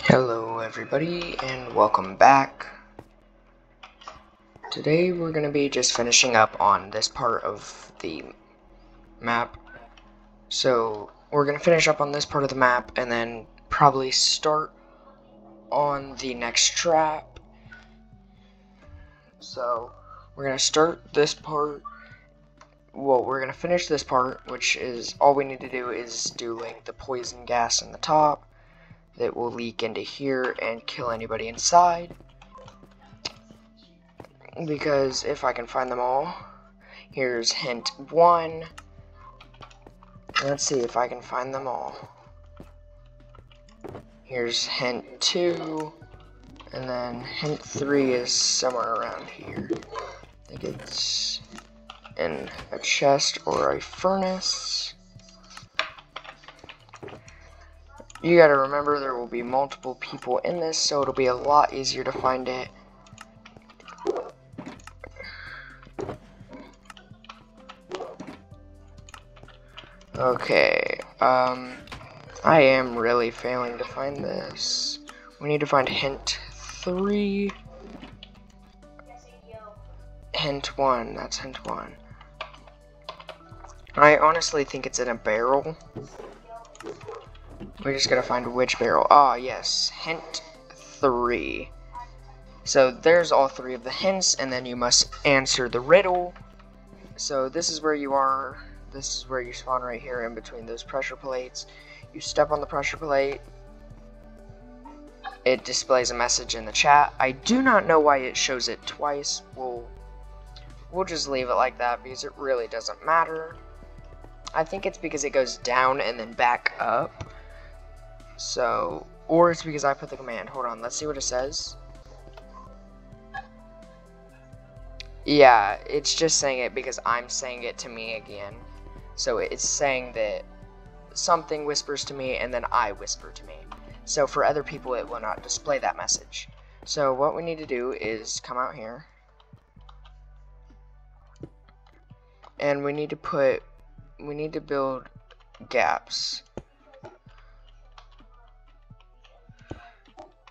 Hello everybody and welcome back. Today we're going to be just finishing up on this part of the map. So we're going to finish up on this part of the map and then probably start on the next trap. So we're going to start this part. Well, we're going to finish this part, which is all we need to do is do like the poison gas in the top that will leak into here and kill anybody inside. Because if I can find them all, here's hint 1. Let's see if I can find them all. Here's hint 2, and then hint 3 is somewhere around here. I think it's in a chest or a furnace. You gotta remember there will be multiple people in this, so it'll be a lot easier to find it. Okay, I am really failing to find this. We need to find hint 3. Hint 1, that's hint 1. I honestly think it's in a barrel. We're just gonna find which barrel. Ah, yes, hint 3. So there's all 3 of the hints, and then you must answer the riddle. So this is where you are. This is where you spawn, right here in between those pressure plates. You step on the pressure plate. It displays a message in the chat. I do not know why it shows it twice. We'll just leave it like that because it really doesn't matter. I think it's because it goes down and then back up. So, or it's because I put the command. Hold on, let's see what it says. Yeah, it's just saying it because I'm saying it to me again. So it's saying that something whispers to me and then I whisper to me. So for other people it will not display that message. So what we need to do is come out here. And we need to build gaps.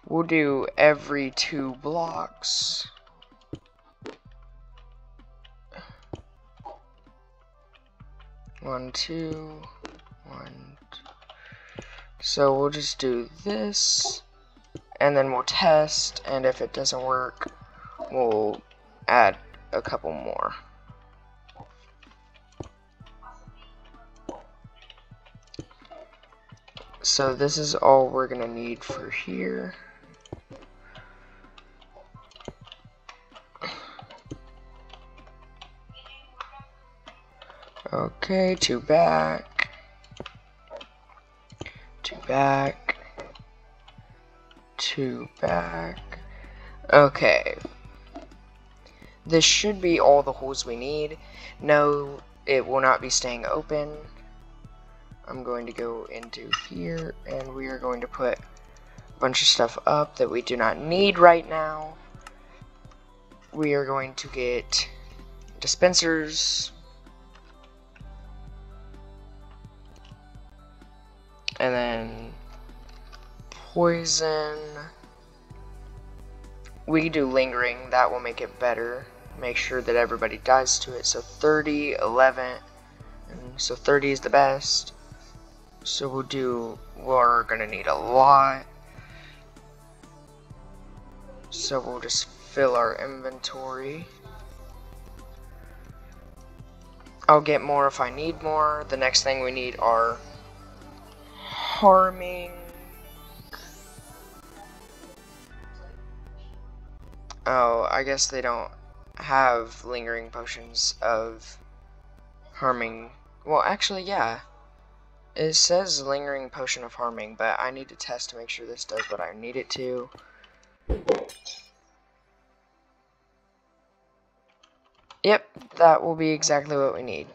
We'll do every 2 blocks. One, two, one. So we'll just do this, and then we'll test, and if it doesn't work, we'll add a couple more. So this is all we're gonna need for here. Okay, 2 back, 2 back, 2 back. Okay. This should be all the holes we need. No, it will not be staying open. I'm going to go into here and we are going to put a bunch of stuff up that we do not need right now. We are going to get dispensers. And then poison. We can do lingering, that will make it better. Make sure that everybody dies to it. So 30, 11, and so 30 is the best. So we're gonna need a lot. So we'll just fill our inventory. I'll get more if I need more. The next thing we need are harming. Oh, I guess they don't have lingering potions of harming. Well, actually, yeah. It says lingering potion of harming, but I need to test to make sure this does what I need it to. Yep, that will be exactly what we need.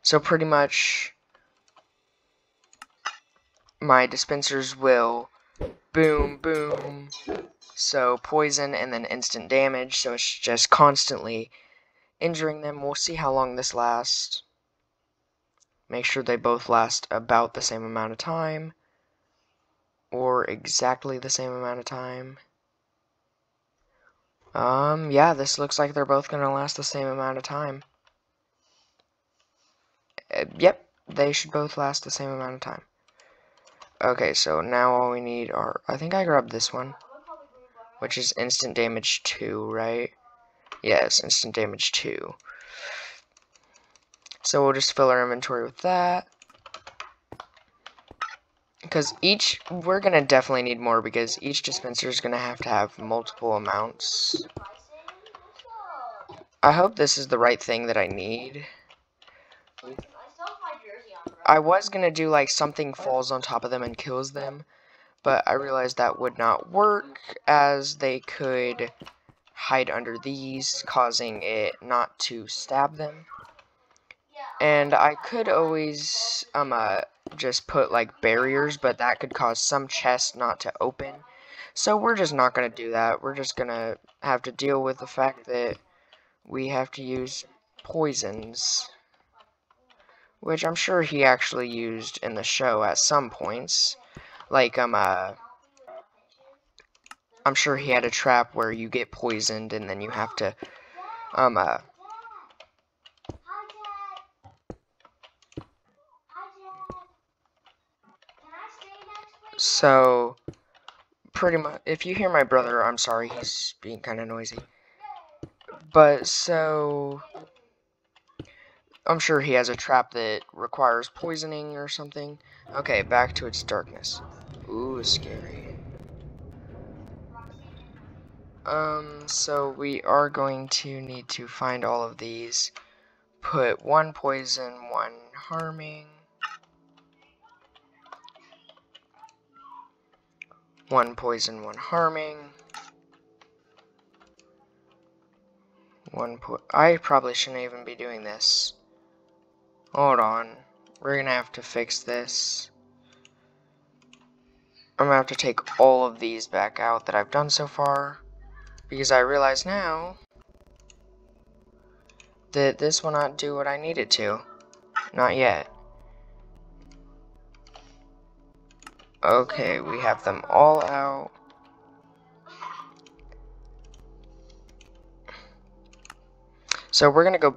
So pretty much my dispensers will boom, boom. So poison and then instant damage. So it's just constantly injuring them. We'll see how long this lasts. Make sure they both last about the same amount of time. or exactly the same amount of time. Yeah, this looks like they're both gonna last the same amount of time. Yep, they should both last the same amount of time. Okay, so now all we need are, I think I grabbed this one, which is instant damage 2, right? Yes, instant damage 2. So we'll just fill our inventory with that. Because we're gonna definitely need more, because each dispenser is gonna have multiple amounts. I hope this is the right thing that I need. I was gonna do like something falls on top of them and kills them, but I realized that would not work, as they could hide under these, causing it not to stab them. And I could always just put like barriers, but that could cause some chests not to open. So we're just not gonna do that. We're just gonna have to deal with the fact that we have to use poisons, which I'm sure he actually used in the show at some points. Like I'm sure he had a trap where you get poisoned and then you have to so pretty much, if you hear my brother, I'm sorry, he's being kind of noisy. But so I'm sure he has a trap that requires poisoning or something. Okay, back to its darkness. Ooh, scary. So we are going to need to find all of these. Put one poison, one harming. One poison, one harming. I probably shouldn't even be doing this. Hold on. We're gonna have to fix this. I'm gonna have to take all of these back out that I've done so far, because I realize now that this will not do what I need it to. Not yet. Okay, we have them all out. So we're gonna go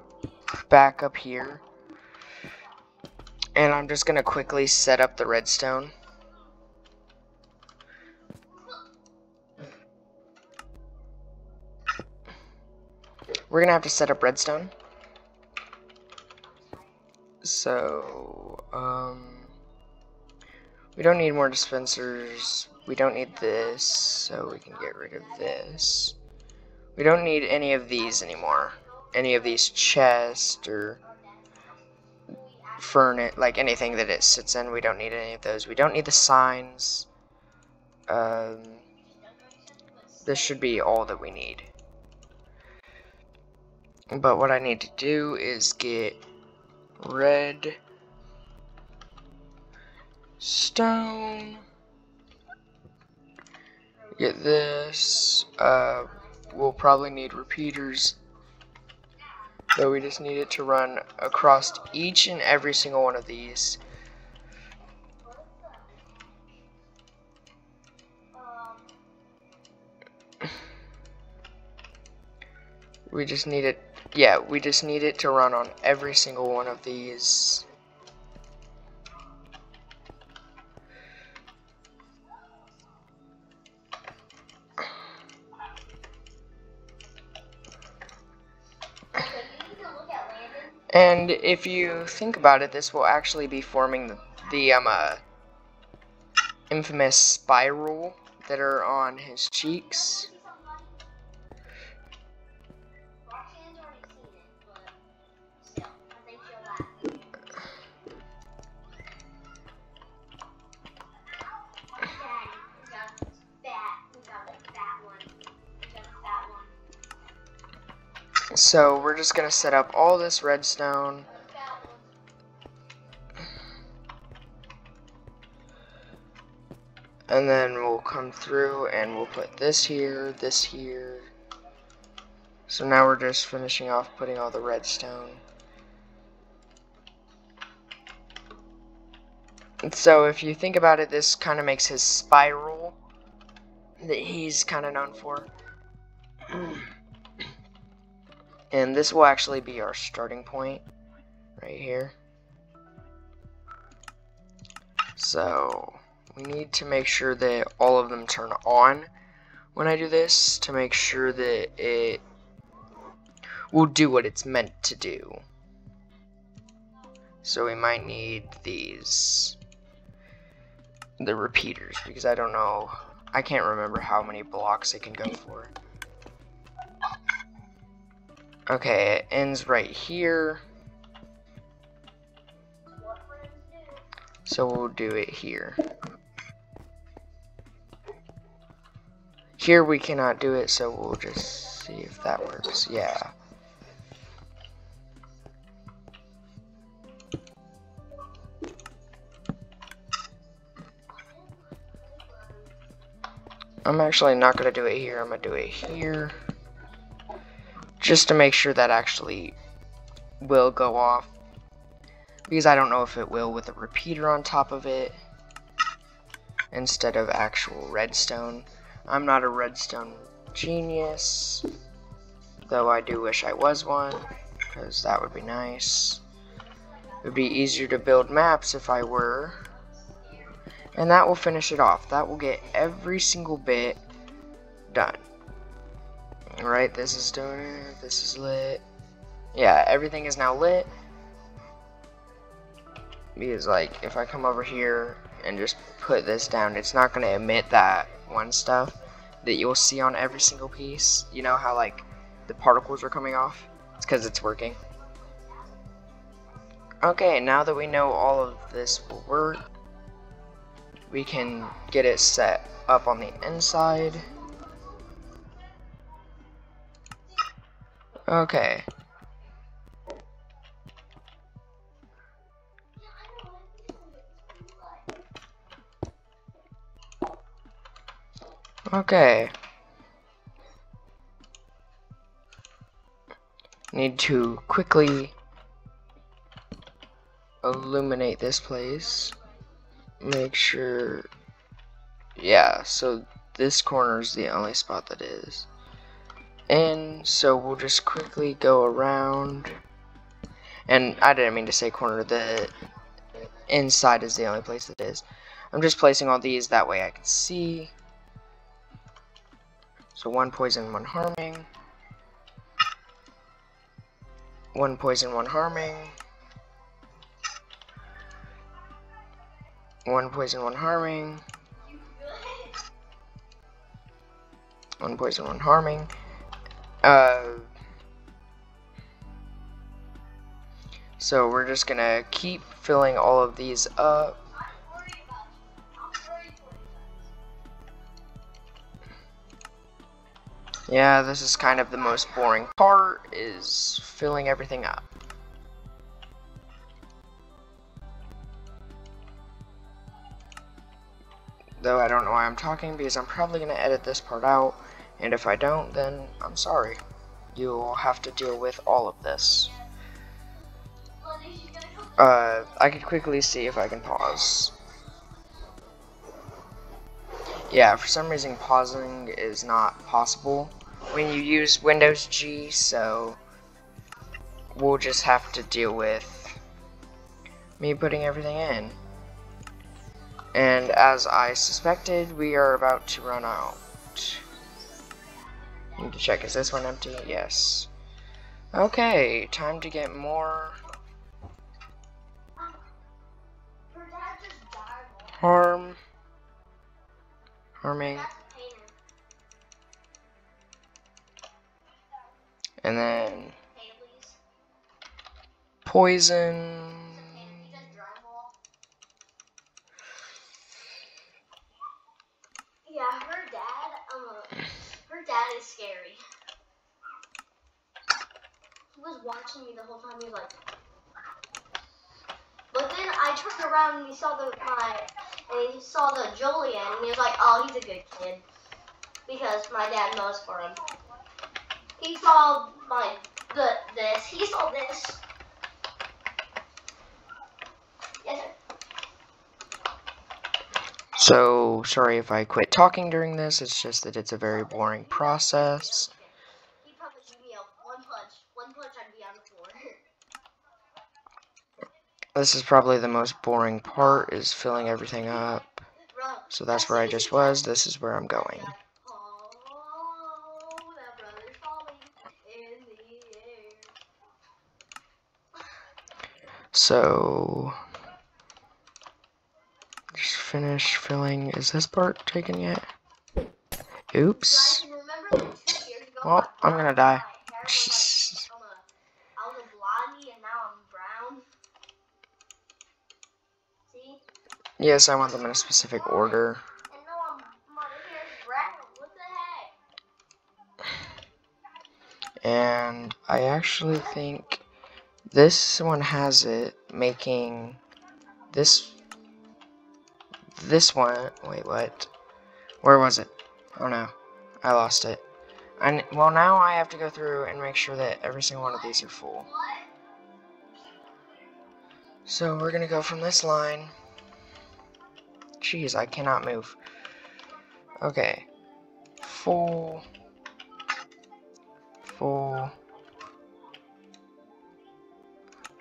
back up here, and I'm just gonna quickly set up the redstone. We're gonna have to set up redstone. So, we don't need more dispensers. We don't need this, so we can get rid of this. We don't need any of these anymore. Any of these chests or furnace, like anything that it sits in, we don't need any of those. We don't need the signs. This should be all that we need. But what I need to do is get red stone. Get this. We'll probably need repeaters. So we just need it to run across each and every single one of these. We just need it, yeah, we just need it to run on every single one of these. And if you think about it, this will actually be forming the infamous spiral that are on his cheeks. So we're just gonna set up all this redstone. And then we'll come through and we'll put this here, this here. So now we're just finishing off putting all the redstone. So if you think about it, this kind of makes his spiral that he's kind of known for. And this will actually be our starting point right here. So we need to make sure that all of them turn on when I do this to make sure that it will do what it's meant to do. So we might need the repeaters, because I don't know, I can't remember how many blocks it can go for. Okay, it ends right here. So we'll do it here. Here we cannot do it, so we'll just see if that works. Yeah. I'm actually not going to do it here. I'm going to do it here. Just to make sure that actually will go off. Because I don't know if it will with a repeater on top of it instead of actual redstone. I'm not a redstone genius, though I do wish I was one, because that would be nice. It would be easier to build maps if I were. And that will finish it off. That will get every single bit done. Alright, this is doing it. This is lit. Yeah, everything is now lit. Because, like, if I come over here and just put this down, it's not going to emit that one stuff that you'll see on every single piece. You know how, like, the particles are coming off? It's because it's working. Okay, now that we know all of this will work, we can get it set up on the inside. Okay. Okay. Need to quickly illuminate this place. Make sure, yeah, so this corner is the only spot that is. And so we'll just quickly go around. And I didn't mean to say corner, the inside is the only place that is. I'm just placing all these, that way I can see. So 1 poison, 1 harming. 1 poison, 1 harming. 1 poison, 1 harming. 1 poison, 1 harming. So we're just gonna keep filling all of these up. Yeah, this is kind of the most boring part, is filling everything up. Though I don't know why I'm talking, because I'm probably going to edit this part out, and if I don't, then I'm sorry. You'll have to deal with all of this. I could quickly see if I can pause. Yeah, for some reason pausing is not possible when you use Windows G, so we'll just have to deal with me putting everything in. And as I suspected, we are about to run out. Need to check, is this one empty? Yes. Okay, time to get more harming. And then poison. Yeah, her dad is scary. He was watching me the whole time. He was like, but then I turned around and he saw the Julian, and he was like, oh, he's a good kid, because my dad knows for him. He saw this. He saw this. Yes, sir. So, sorry if I quit talking during this, it's just that it's a very boring process. He probably gave me a one punch I'd be on the floor. This is probably the most boring part, is filling everything up. So that's where I just was, this is where I'm going. Oh, that brother's falling in the air. So, just finish filling. Is this part taken yet? Oops. Well, I'm gonna die. I was a blondie and now I'm brown. See? Yes, I want them in a specific order. And now my hair's brown. What the heck? And I actually think this one has it making this one. Wait, what? Where was it? Oh no, I lost it. And well, now I have to go through and make sure that every single one of these are full. So we're gonna go from this line. Jeez, I cannot move. Okay. Full. Full.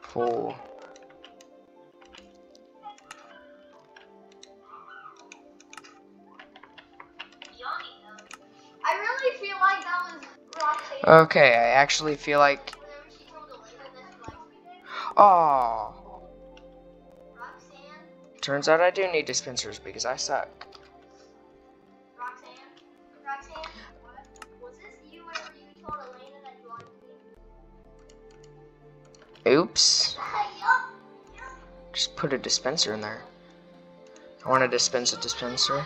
Full. I really feel like that was Roxanne. Okay, I actually feel like. Oh. Roxanne. Turns out I do need dispensers because I suck. Roxanne, was this you whenever you told Elena that you wanted me? Oops. Just put a dispenser in there. I want to dispense a dispenser.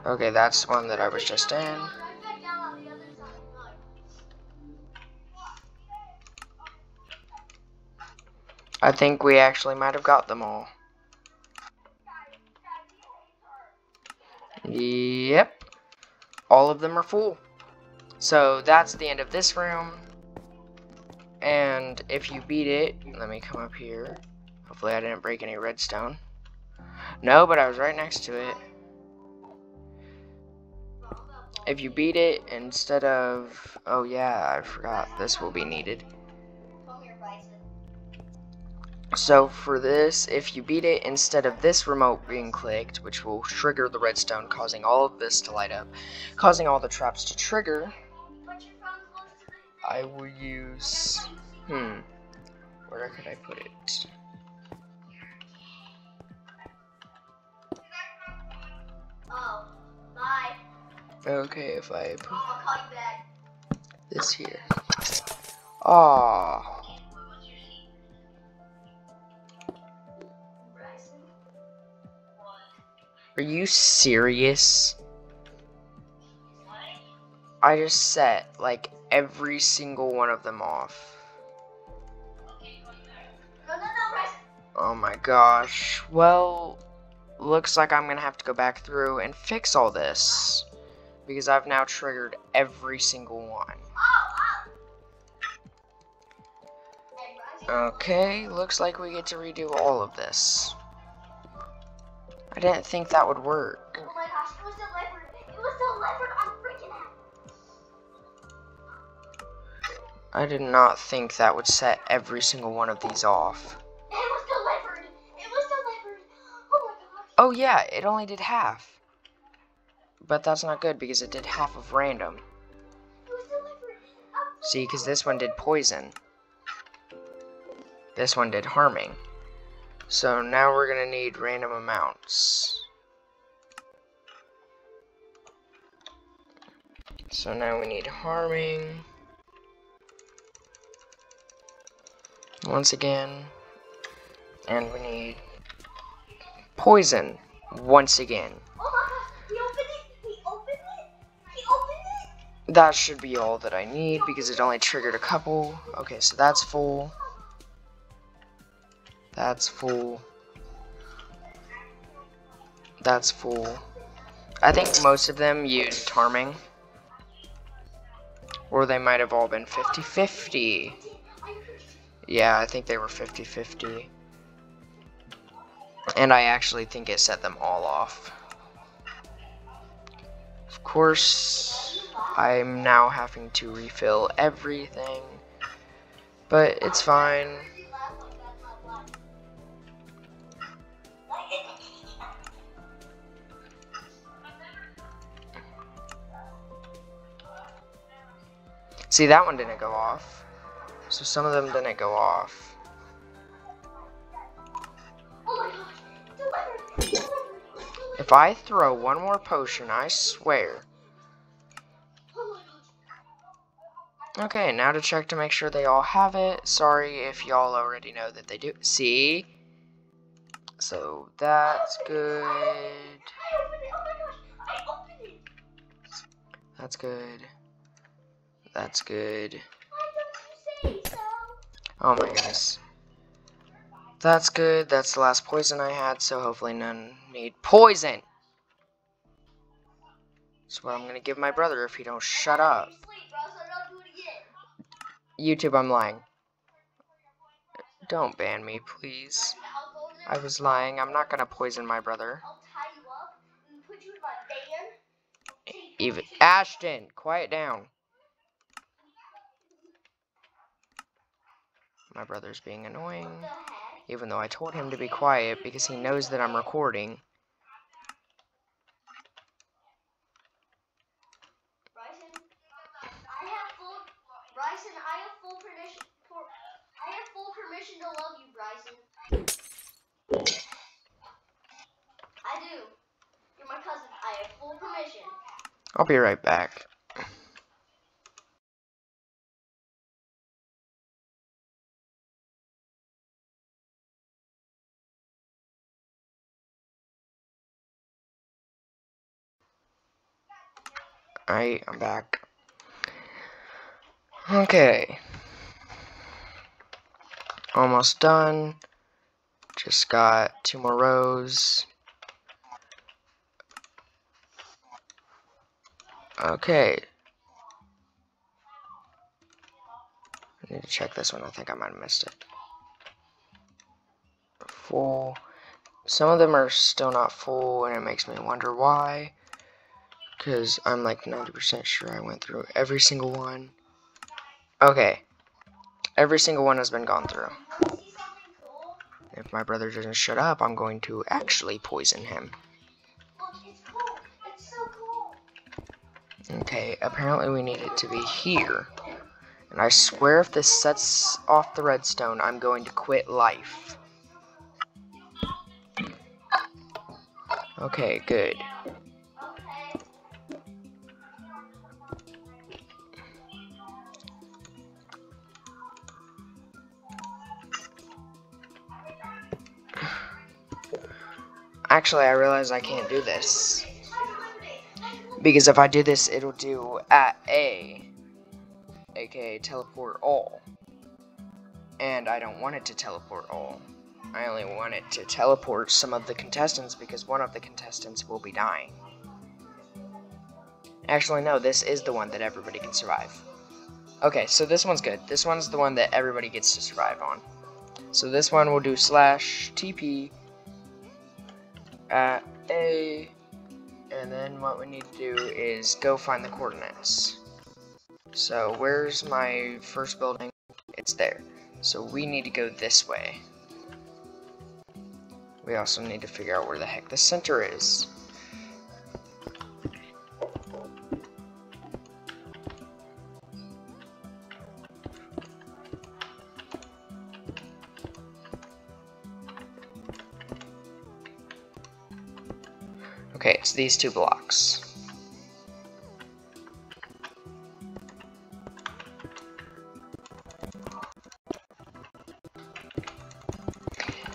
Okay, that's one that I was just in. I think we actually might have got them all. Yep. All of them are full. So that's the end of this room. And if you beat it, let me come up here. Hopefully I didn't break any redstone. No, but I was right next to it. If you beat it instead of... Oh yeah, I forgot. This will be needed. So for this, if you beat it instead of this remote being clicked, which will trigger the redstone, causing all of this to light up, causing all the traps to trigger, I will use... Where could I put it? Oh, bye. Okay, if I put I'll call you back. this here. Aww. Are you serious? I just set, like, every single one of them off. Oh my gosh. Well, looks like I'm gonna have to go back through and fix all this. Because I've now triggered every single one. Okay, looks like we get to redo all of this. I didn't think that would work. Oh my gosh, it was delivered. It was delivered. I'm freaking out. I did not think that would set every single one of these off. It was delivered. It was delivered. Oh my gosh. Oh yeah, it only did half. But that's not good because it did half of random. It was delivered. See, because this one did poison. This one did harming. So now we're going to need random amounts. So now we need harming. Once again. And we need poison. Once again. Oh my gosh, he opened it. He opened it. He opened it. That should be all that I need because it only triggered a couple. Okay, so that's full. That's full. That's full. I think most of them used harming. Or they might have all been 50-50. Yeah, I think they were 50-50. And I actually think it set them all off. Of course, I'm now having to refill everything, but it's fine. See, that one didn't go off. So some of them didn't go off. If I throw one more potion, I swear. Okay, now to check to make sure they all have it. Sorry if y'all already know that they do. See? So that's good. That's good. That's good. Oh my goodness. That's good. That's the last poison I had, so hopefully none need poison. That's what I'm gonna give my brother if he don't shut up. YouTube, I'm lying. Don't ban me, please. I was lying. I'm not gonna poison my brother. Even Ashton, quiet down. My brother's being annoying, even though I told him to be quiet because he knows that I'm recording. Bryson, I have full permission to love you, Bryson. I do. You're my cousin. I have full permission. I'll be right back. I'm back. Okay. Almost done. Just got 2 more rows. Okay. I need to check this one. I think I might have missed it. Full. Some of them are still not full, and it makes me wonder why. Because I'm like 90% sure I went through every single one. Okay. Every single one has been gone through. If my brother doesn't shut up, I'm going to actually poison him. Okay, apparently we need it to be here. And I swear if this sets off the redstone, I'm going to quit life. Okay, good. Actually, I realize I can't do this. Because if I do this, it'll do at A, aka teleport all. And I don't want it to teleport all. I only want it to teleport some of the contestants because one of the contestants will be dying. Actually, no, this is the one that everybody can survive. Okay, so this one's good. This one's the one that everybody gets to survive on. So this one will do /TP at A, and then what we need to do is go find the coordinates. So where's my first building? It's there. So we need to go this way. We also need to figure out where the heck the center is. Okay, it's these 2 blocks.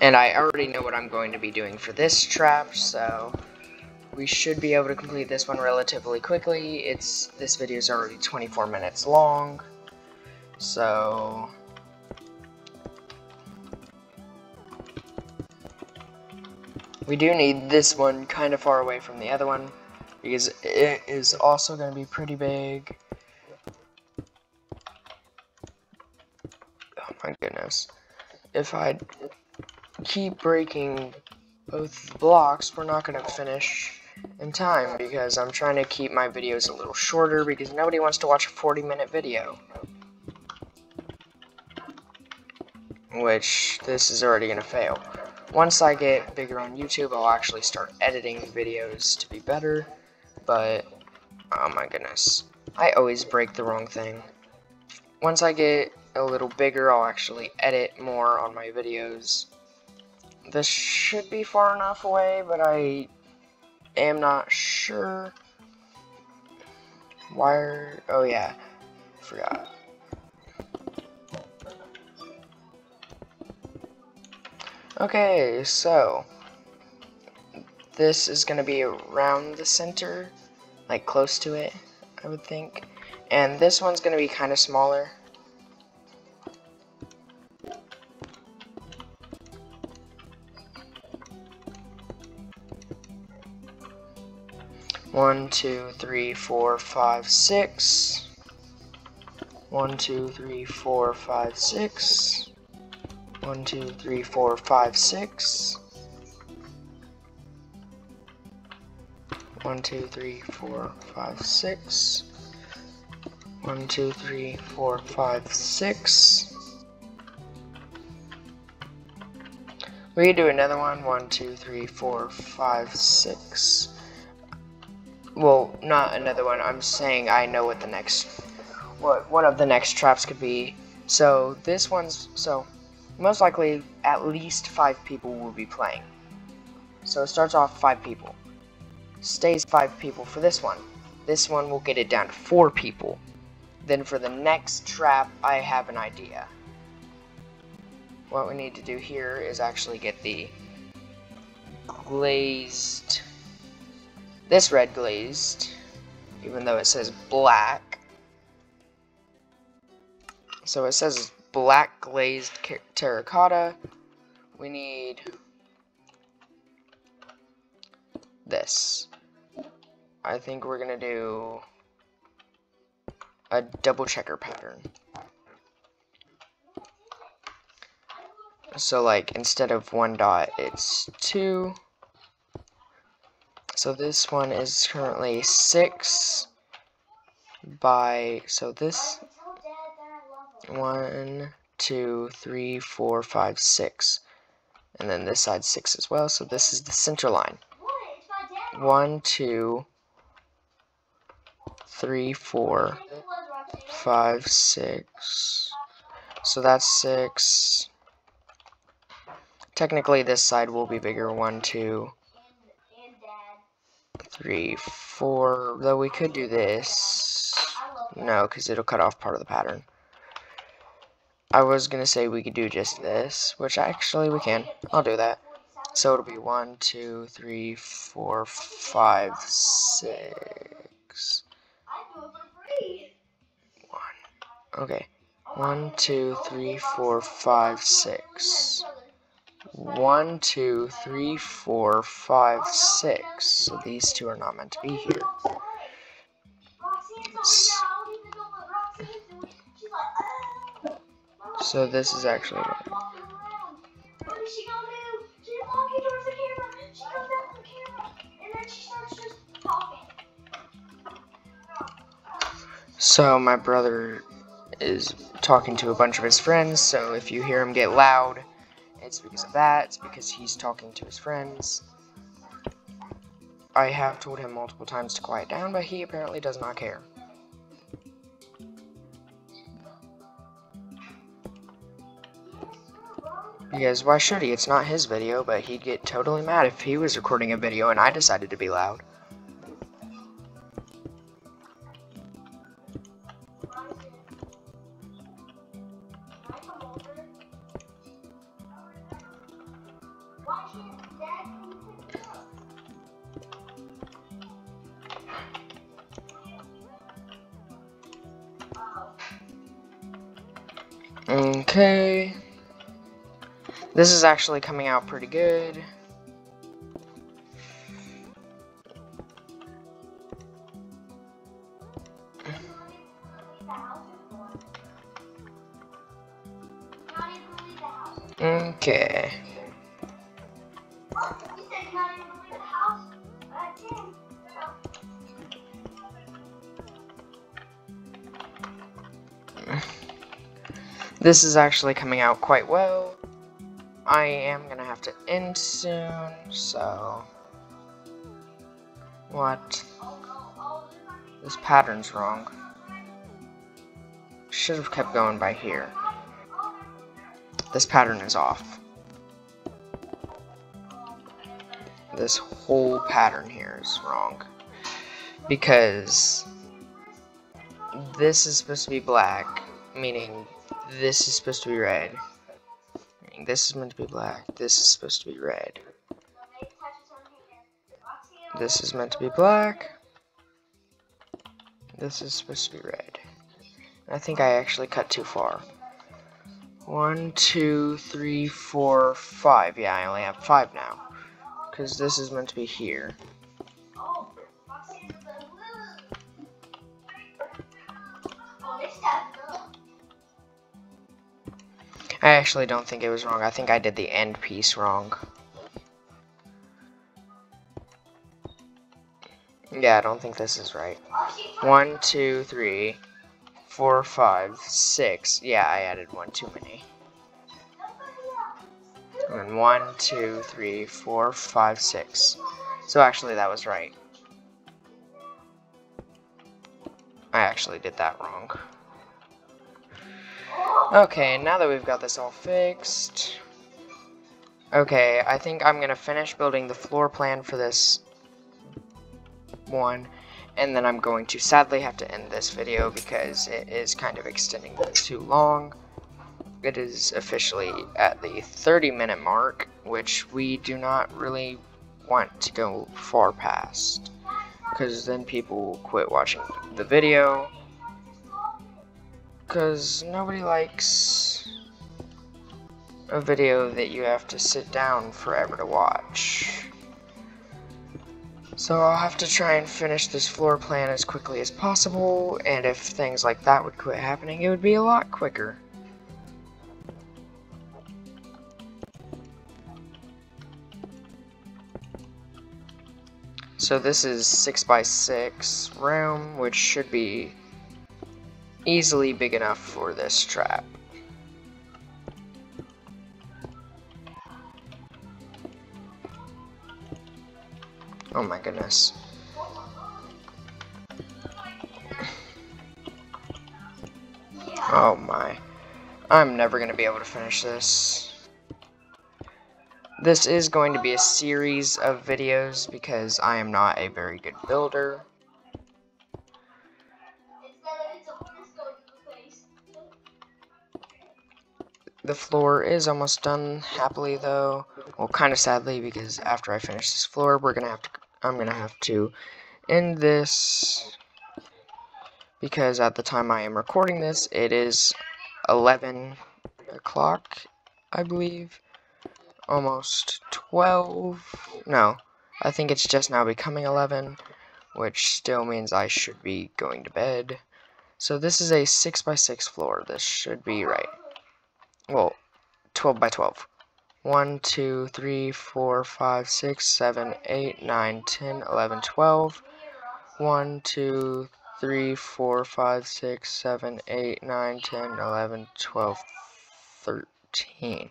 And I already know what I'm going to be doing for this trap, so we should be able to complete this one relatively quickly. This video is already 24 minutes long, so we do need this one kind of far away from the other one, because it is also going to be pretty big. Oh my goodness. If I keep breaking both blocks, we're not going to finish in time because I'm trying to keep my videos a little shorter because nobody wants to watch a 40-minute video. Which, this is already going to fail. Once I get bigger on YouTube, I'll actually start editing videos to be better, but, oh my goodness, I always break the wrong thing. Once I get a little bigger, I'll actually edit more on my videos. This should be far enough away, but I am not sure. Wire, oh yeah, forgot. Okay, so this is going to be around the center, like close to it, I would think. And this one's going to be kind of smaller. One, two, three, four, five, six. 1, 2, 3, 4, 5, 6. 1, 2, 3, 4, 5, 6. 1, 2, 3, 4, 5, 6. 1, 2, 3, 4, 5, 6. We can do another one. 1, 2, 3, 4, 5, 6. Well, not another one. I'm saying I know what the next, what one of the next traps could be. So this one's, so most likely at least 5 people will be playing. So it starts off 5 people. Stays 5 people for this one. This one will get it down to 4 people. Then for the next trap, I have an idea. What we need to do here is actually get the glazed, this red glazed, even though it says black. So it says black glazed terracotta. We need this. I think we're gonna do a double checker pattern. So like instead of 1 dot, it's 2. So this one is currently 6 by, so this 1, 2, 3, 4, 5, 6. And then this side's 6 as well, so this is the center line. 1, 2, 3, 4, 5, 6. So that's 6. Technically this side will be bigger. 1, 2, 3, 4. Though we could do this. No, because it'll cut off part of the pattern. I was gonna say we could do just this, which actually we can. I'll do that. So it'll be 1, 2, 3, 4, 5, 6. 1. Okay. 1, 2, 3, 4, 5, 6. 1, 2, 3, 4, 5, 6. So these two are not meant to be here. So this is actually what What is she gonna do? She's walking towards the camera. She comes up to the camera, and then she starts just talking. So my brother is talking to a bunch of his friends, so if you hear him get loud, it's because of that. It's because he's talking to his friends. I have told him multiple times to quiet down, but he apparently does not care. Because why should he? It's not his video, but he'd get totally mad if he was recording a video and I decided to be loud. Okay. This is actually coming out pretty good. Okay. This is actually coming out quite well. I am gonna have to end soon, so... What? This pattern's wrong. Should have kept going by here. This pattern is off. This whole pattern here is wrong. Because this is supposed to be black, meaning this is supposed to be red. Meaning this is meant to be black, this is supposed to be red. This is meant to be black. This is supposed to be red. I think I actually cut too far. 1, 2, 3, 4, 5. Yeah, I only have 5 now. Because this is meant to be here. I actually don't think it was wrong. I think I did the end piece wrong. Yeah, I don't think this is right. 1, 2, 3, 4, 5, 6. Yeah, I added 1 too many. And 1, 2, 3, 4, 5, 6. So actually that was right. I actually did that wrong. Okay, now that we've got this all fixed. Okay, I think I'm gonna finish building the floor plan for this one, and then I'm going to sadly have to end this video because it is kind of extending too long. It is officially at the 30-minute mark, which we do not really want to go far past, because then people will quit watching the video, because nobody likes a video that you have to sit down forever to watch. So I'll have to try and finish this floor plan as quickly as possible, and if things like that would quit happening, it would be a lot quicker. So this is 6x6 room, which should be easily big enough for this trap. Oh my goodness. Oh my. I'm never going to be able to finish this. This is going to be a series of videos because I am not a very good builder. The floor is almost done happily though. Well, kind of sadly, because after I finish this floor, I'm gonna have to end this, because at the time I am recording this, it is 11 o'clock, I believe. Almost 12. No, I think it's just now becoming 11, which still means I should be going to bed. So this is a 6x6 floor. This should be right. Well, 12x12. 1, 2, 3, 4, 5, 6, 7, 8, 9, 10, 11, 12. 1, 2, 3, 4, 5, 6, 7, 8, 9, 10, 11, 12, 13.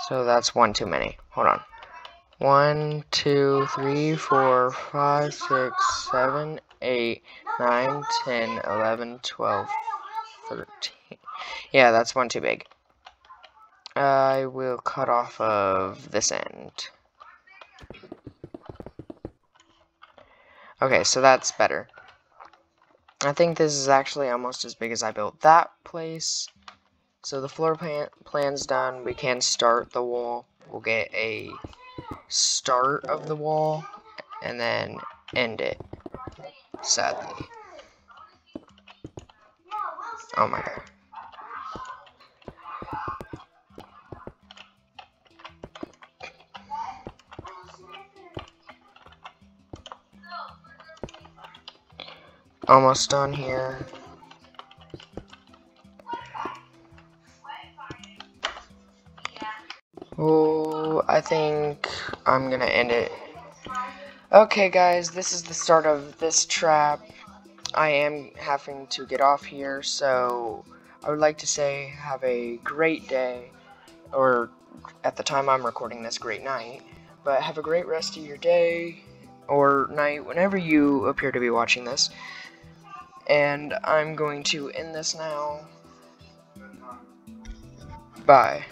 So that's 1 too many. Hold on. 1, 2, 3, 4, 5, 6, 7, 8, 9, 10, 11, 12, 13. Yeah, that's 1 too big. I will cut off of this end. Okay, so that's better. I think this is actually almost as big as I built that place. So the floor plan's done. We can start the wall. We'll get a start of the wall and then end it, sadly. Oh my god. Almost done here. Oh, I think I'm gonna end it. Okay guys, this is the start of this trap. I am having to get off here, so I would like to say have a great day, or at the time I'm recording this, great night, but have a great rest of your day, or night, whenever you appear to be watching this, and I'm going to end this now. Bye.